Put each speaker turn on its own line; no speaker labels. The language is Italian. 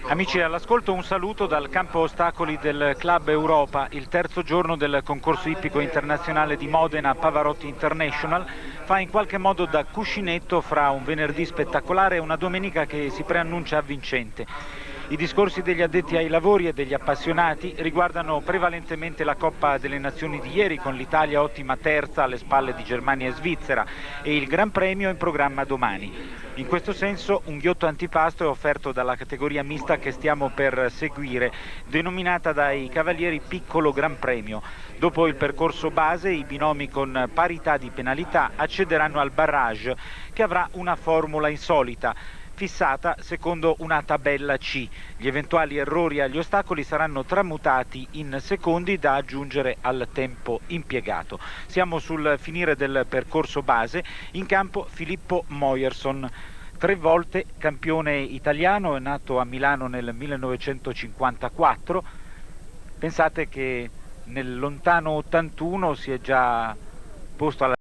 Amici all'ascolto, un saluto dal campo ostacoli del Club Europa. Il terzo giorno del concorso ippico internazionale di Modena Pavarotti International fa in qualche modo da cuscinetto fra un venerdì spettacolare e una domenica che si preannuncia avvincente. I discorsi degli addetti ai lavori e degli appassionati riguardano prevalentemente la Coppa delle Nazioni di ieri, con l'Italia ottima terza alle spalle di Germania e Svizzera, e il Gran Premio in programma domani. In questo senso un ghiotto antipasto è offerto dalla categoria mista che stiamo per seguire, denominata dai cavalieri Piccolo Gran Premio. Dopo il percorso base, i binomi con parità di penalità accederanno al barrage, che avrà una formula insolita, fissata secondo una tabella C. Gli eventuali errori agli ostacoli saranno tramutati in secondi da aggiungere al tempo impiegato. Siamo sul finire del percorso base, in campo Filippo Moyerson. 3 volte campione italiano, è nato a Milano nel 1954. Pensate che nel lontano 81 si è già posto alla